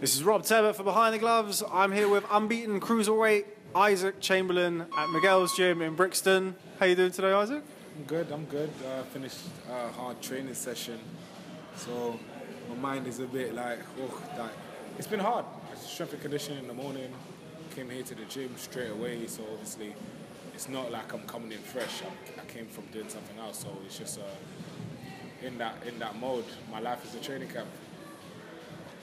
This is Rob Tebbutt for Behind the Gloves. I'm here with unbeaten cruiserweight Usyk Chamberlain at Miguel's gym in Brixton. How you doing today, Usyk? I'm good. Finished a hard training session, so my mind is a bit like, it's been hard. Strength and conditioning in the morning, came here to the gym straight away, so obviously it's not like I'm coming in fresh. I came from doing something else, so it's just in that mode. My life is a training camp.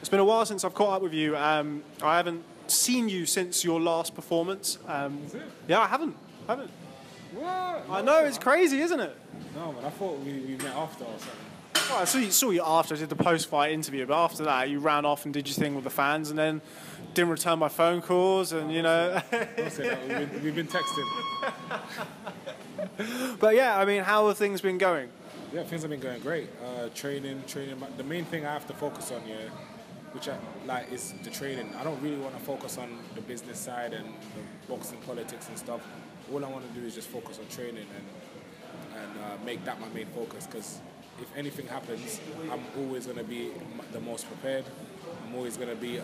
It's been a while since I've caught up with you. I haven't seen you since your last performance. Is it? Yeah, I haven't. What? I know, it's crazy, isn't it? No, man, I thought we met after or something. Well, I saw you after I did the post-fight interview, but after that you ran off and did your thing with the fans and then didn't return my phone calls and, you know... Don't say that. We've been texting. But yeah, I mean, how have things been going? Yeah, things have been going great. Training. The main thing I have to focus on, which I like, is the training. I don't really want to focus on the business side and the boxing politics and stuff. All I want to do is just focus on training and make that my main focus, because if anything happens, I'm always going to be the most prepared. I'm always going to be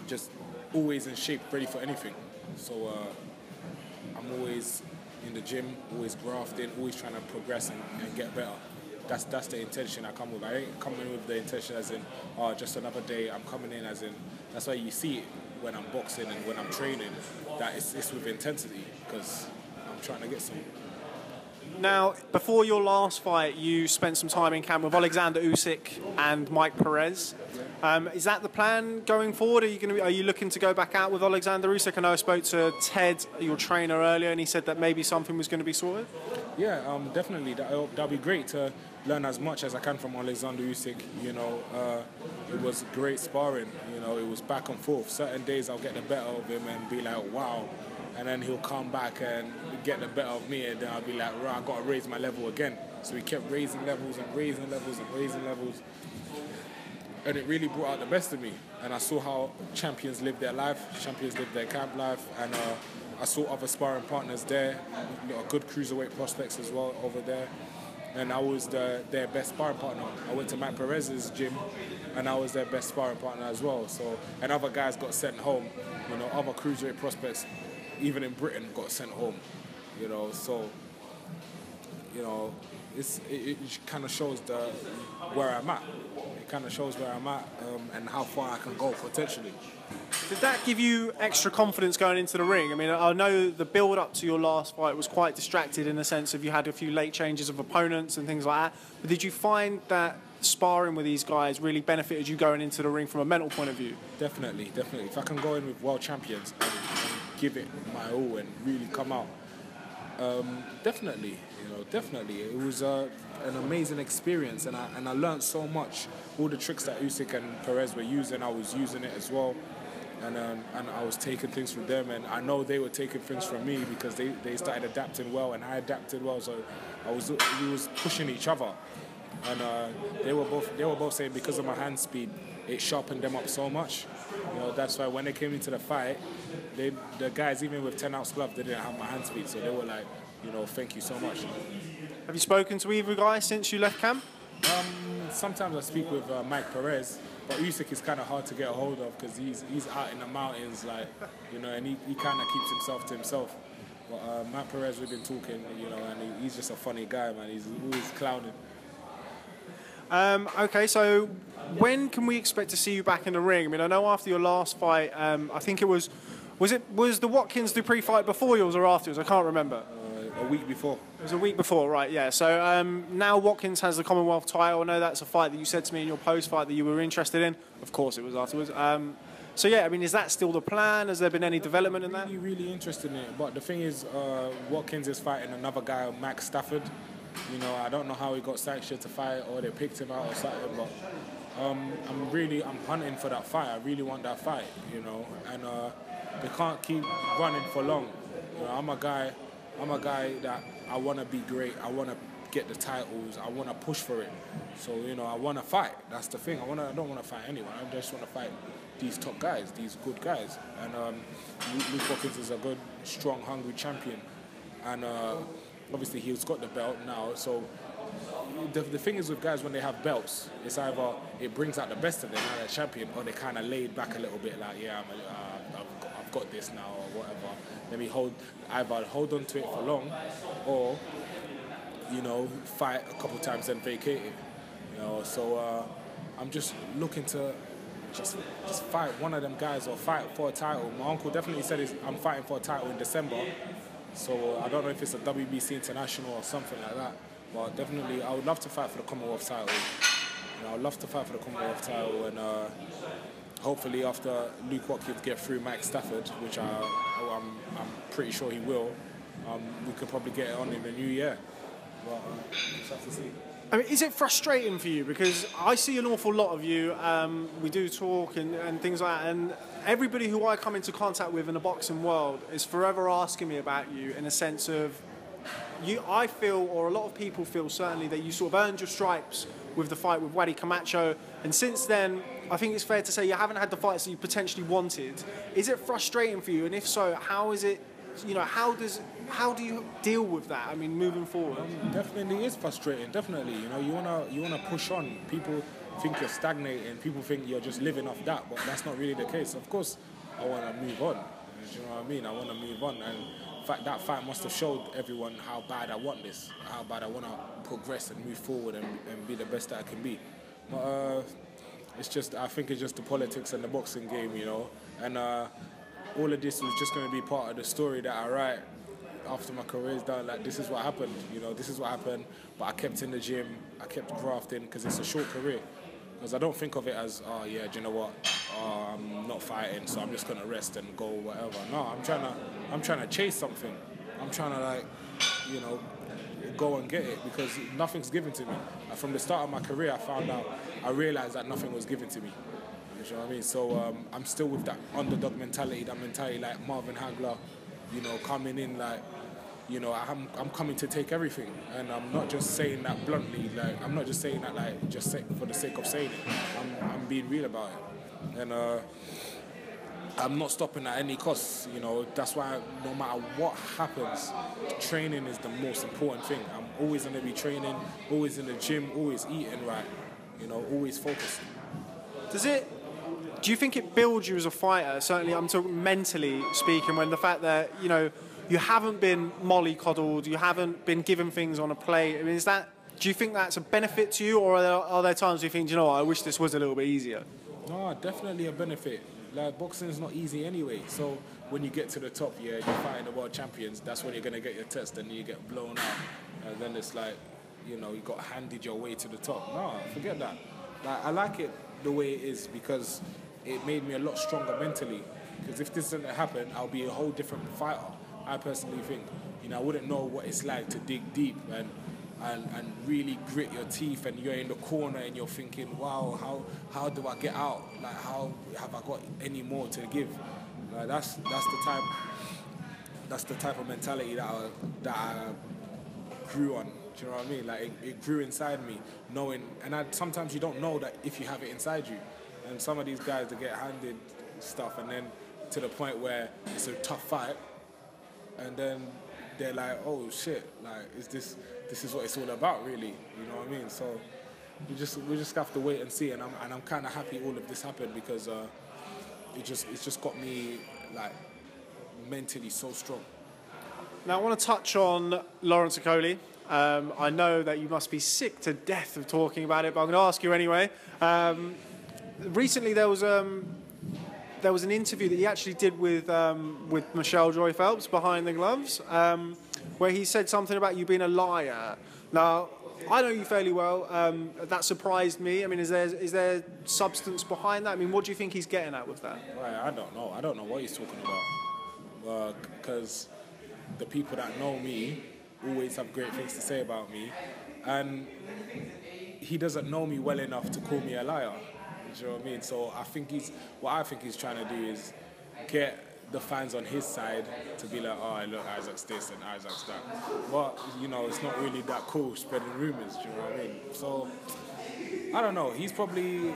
just always in shape, ready for anything. So I'm always in the gym, always grafting, always trying to progress and get better. That's the intention I come with. I ain't coming with the intention as in, oh, just another day. I'm coming in as in, that's why you see it when I'm boxing and when I'm training, that it's with intensity, because I'm trying to get some. Now, before your last fight, you spent some time in camp with Alexander Usyk and Mike Perez. Is that the plan going forward? Are you looking to go back out with Alexander Usyk? I know I spoke to Ted, your trainer, earlier, and he said that maybe something was going to be sorted. Yeah, definitely. That'll be great to learn as much as I can from Alexander Usyk. It was great sparring. It was back and forth. Certain days I'll get the better of him and be like, wow. And then he'll come back and get the better of me, and then I'll be like, right, I've got to raise my level again. So we kept raising levels and raising levels and raising levels. And it really brought out the best of me. And I saw how champions live their life, champions live their camp life, and I saw other sparring partners there, good cruiserweight prospects as well over there. And I was their best sparring partner. I went to Mike Perez's gym, and I was their best sparring partner as well. So, and other guys got sent home. Other cruiserweight prospects, even in Britain, got sent home. So it kind of shows where I'm at. It kind of shows where I'm at and how far I can go potentially. Did that give you extra confidence going into the ring? I mean, I know the build-up to your last fight was quite distracted in the sense of you had a few late changes of opponents and things like that. But did you find that sparring with these guys really benefited you going into the ring from a mental point of view? Definitely. If I can go in with world champions and give it my all and really come out, definitely. It was an amazing experience, and I learned so much. All the tricks that Usyk and Perez were using, I was using it as well. And I was taking things from them, and I know they were taking things from me because they started adapting well, and I adapted well. So we was pushing each other, and they were both saying because of my hand speed, it sharpened them up so much. That's why when they came into the fight, the guys, even with 10-ounce gloves, they didn't have my hand speed, so they were like, thank you so much. Have you spoken to either guy since you left camp? Sometimes I speak with Mike Perez. But Usyk is kind of hard to get a hold of because he's out in the mountains, and he kind of keeps himself to himself. But Matt Perez, we've been talking, and he's just a funny guy, man. He's always clowning. Okay, so when can we expect to see you back in the ring? I mean, I know after your last fight, I think it was the Watkins-Dupree fight before yours or after yours? I can't remember. A week before. It was a week before, right, yeah. So now Watkins has the Commonwealth title. I know that's a fight that you said to me in your post-fight that you were interested in. Of course it was afterwards. So yeah, I mean, is that still the plan? Has there been any development in that? Really interested in it. But the thing is, Watkins is fighting another guy, Max Stafford. I don't know how he got sanctioned to fight or they picked him out or something, but I'm hunting for that fight. I really want that fight, and they can't keep running for long. I'm a guy that I want to be great. I want to get the titles. I want to push for it. So, I want to fight. That's the thing. I don't want to fight anyone. I just want to fight these top guys, these good guys. And Luke Watkins is a good, strong, hungry champion. And obviously he's got the belt now. So the thing is with guys when they have belts, it's either it brings out the best of them, now they're champion, or they kind of laid back a little bit, like I've got this now or whatever. Let me either hold on to it for long, or fight a couple times and vacate it. So I'm just looking to just fight one of them guys or fight for a title. My uncle definitely said I'm fighting for a title in December. So I don't know if it's a WBC International or something like that. But definitely, I would love to fight for the Commonwealth title. I would love to fight for the Commonwealth title, and hopefully after Luke Watkins get through Mike Stafford, which I'm pretty sure he will, we could probably get it on in the new year. But just have to see. I mean, is it frustrating for you? Because I see an awful lot of you. We do talk and things like that, and everybody who I come into contact with in the boxing world is forever asking me about you in a sense of, I feel, or a lot of people feel certainly, that you sort of earned your stripes with the fight with Wadi Camacho, and since then, I think it's fair to say you haven't had the fights that you potentially wanted. Is it frustrating for you? And if so, how is it? How do you deal with that? I mean, moving forward. Definitely is frustrating. Definitely, you wanna push on. People think you're stagnating. People think you're just living off that, but that's not really the case. Of course, I want to move on. Do you know what I mean? I want to move on, and in fact, that fight must have showed everyone how bad I want this, how bad I want to progress and move forward and be the best that I can be. But I think it's just the politics and the boxing game, and all of this was just going to be part of the story that I write after my career is done. Like, this is what happened, this is what happened, but I kept in the gym, I kept grafting, because it's a short career. Because I don't think of it as, do you know what, I'm not fighting, so I'm just gonna rest and go whatever. No, I'm trying to chase something. I'm trying to go and get it, because nothing's given to me. From the start of my career, I realized that nothing was given to me. You know what I mean? So I'm still with that underdog mentality, that mentality like Marvin Hagler, coming in like, I'm coming to take everything, and I'm not just saying that bluntly. Like, I'm not just saying that for the sake of saying it. I'm being real about it, and I'm not stopping at any cost. That's why no matter what happens, training is the most important thing. I'm always going to be training, always in the gym, always eating right, always focused. Do you think it builds you as a fighter? Certainly, I'm talking mentally speaking, when the fact that, you haven't been mollycoddled, you haven't been given things on a plate. I mean, do you think that's a benefit to you, or are there times you think, I wish this was a little bit easier? No, definitely a benefit. Like, boxing is not easy anyway. So when you get to the top, you're fighting the world champions. That's when you're gonna get your test, and you get blown out, and then it's like, you got handed your way to the top. No, forget that. Like, I like it the way it is, because it made me a lot stronger mentally. Because if this didn't happen, I'll be a whole different fighter. I personally think, I wouldn't know what it's like to dig deep and really grit your teeth, and you're in the corner and you're thinking, wow, how do I get out? Like, how have I got any more to give? Like, that's the type of mentality that I grew on. Do you know what I mean? Like, it grew inside me, knowing, and sometimes you don't know that if you have it inside you. And some of these guys, they get handed stuff, and then to the point where it's a tough fight, and then they're like, oh shit, like, this is what it's all about, really. You know what I mean? So we just have to wait and see, and I'm kind of happy all of this happened, because it's just got me like mentally so strong. Now I want to touch on Lawrence Okolie. I know that you must be sick to death of talking about it, but I'm going to ask you anyway. Recently there was an interview that he actually did with Michelle Joy Phelps behind the gloves, where he said something about you being a liar. Now, I know you fairly well. That surprised me. I mean, is there substance behind that? I mean, what do you think he's getting at with that? Right, I don't know. I don't know what he's talking about. Because the people that know me always have great things to say about me, and he doesn't know me well enough to call me a liar. You know what I mean? So what I think he's trying to do is get the fans on his side to be like, oh, look, Isaac's this and Isaac's that. But, it's not really that cool spreading rumours, do you know what I mean? So, I don't know. He's probably,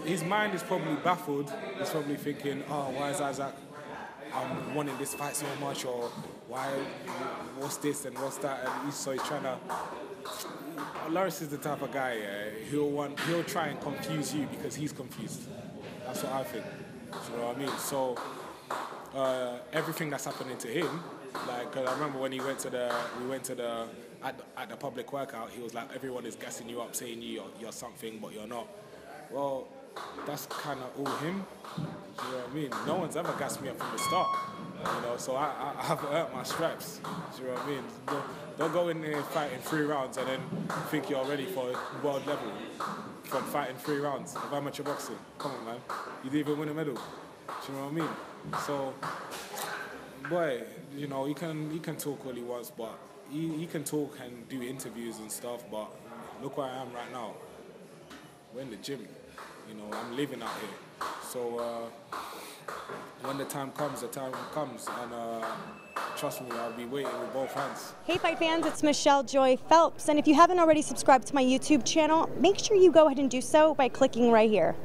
his mind is probably baffled. He's probably thinking, oh, why is Isaac wanting this fight so much, or what's this and what's that? And so he's trying to Lawrence is the type of guy, he'll try and confuse you because he's confused. That's what I think. You know what I mean? So everything that's happening to him, like, cause I remember when we went to the at the public workout, he was like, everyone is gassing you up, saying you're something, but you're not. Well, that's kind of all him. You know what I mean? No one's ever gassed me up from the start. You know, so I haven't earned my stripes. You know what I mean? Don't go in there fighting 3 rounds and then think you're ready for world level from fighting 3 rounds of amateur boxing. Come on, man. You didn't even win a medal. Do you know what I mean? So, boy, you know, he can talk all he wants, but he can talk and do interviews and stuff, but look where I am right now. We're in the gym. You know, I'm living out here. So, when the time comes, and trust me, I'll be waiting with both hands. Hey Fight fans, it's Michelle Joy Phelps, and if you haven't already subscribed to my YouTube channel, make sure you go ahead and do so by clicking right here.